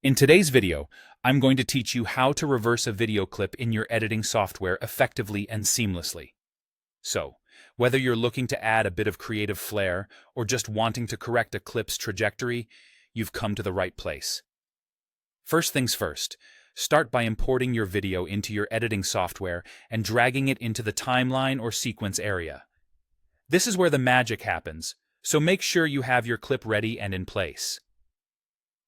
In today's video, I'm going to teach you how to reverse a video clip in your editing software effectively and seamlessly. So, whether you're looking to add a bit of creative flair or just wanting to correct a clip's trajectory, you've come to the right place. First things first, start by importing your video into your editing software and dragging it into the timeline or sequence area. This is where the magic happens, so make sure you have your clip ready and in place.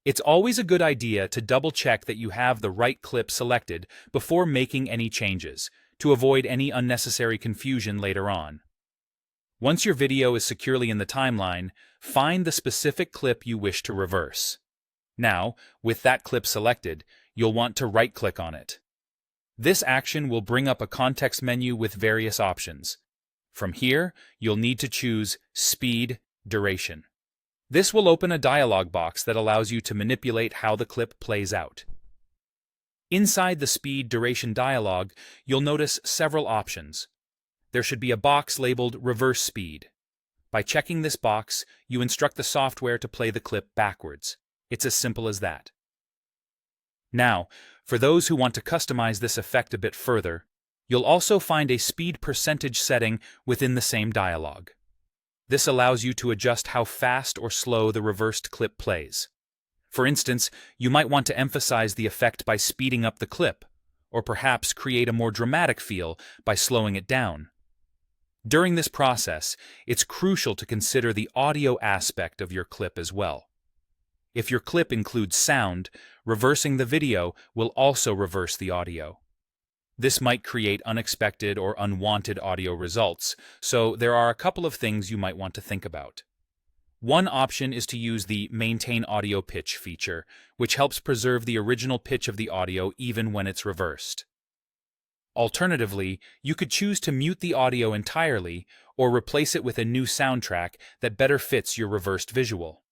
It's always a good idea to double-check that you have the right clip selected before making any changes, to avoid any unnecessary confusion later on. Once your video is securely in the timeline, find the specific clip you wish to reverse. Now, with that clip selected, you'll want to right-click on it. This action will bring up a context menu with various options. From here, you'll need to choose Speed, Duration. This will open a dialog box that allows you to manipulate how the clip plays out. Inside the Speed Duration dialog, you'll notice several options. There should be a box labeled Reverse Speed. By checking this box, you instruct the software to play the clip backwards. It's as simple as that. Now, for those who want to customize this effect a bit further, you'll also find a speed percentage setting within the same dialog. This allows you to adjust how fast or slow the reversed clip plays. For instance, you might want to emphasize the effect by speeding up the clip, or perhaps create a more dramatic feel by slowing it down. During this process, it's crucial to consider the audio aspect of your clip as well. If your clip includes sound, reversing the video will also reverse the audio. This might create unexpected or unwanted audio results, so there are a couple of things you might want to think about. One option is to use the Maintain Audio Pitch feature, which helps preserve the original pitch of the audio even when it's reversed. Alternatively, you could choose to mute the audio entirely or replace it with a new soundtrack that better fits your reversed visual.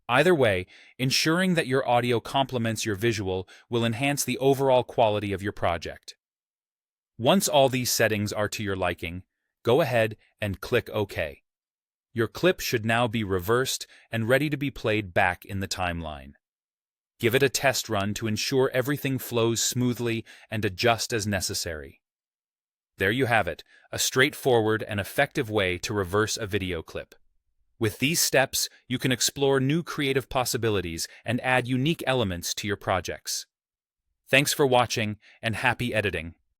Either way, ensuring that your audio complements your visual will enhance the overall quality of your project. Once all these settings are to your liking, go ahead and click OK. Your clip should now be reversed and ready to be played back in the timeline. Give it a test run to ensure everything flows smoothly and adjust as necessary. There you have it, a straightforward and effective way to reverse a video clip. With these steps, you can explore new creative possibilities and add unique elements to your projects. Thanks for watching, and happy editing!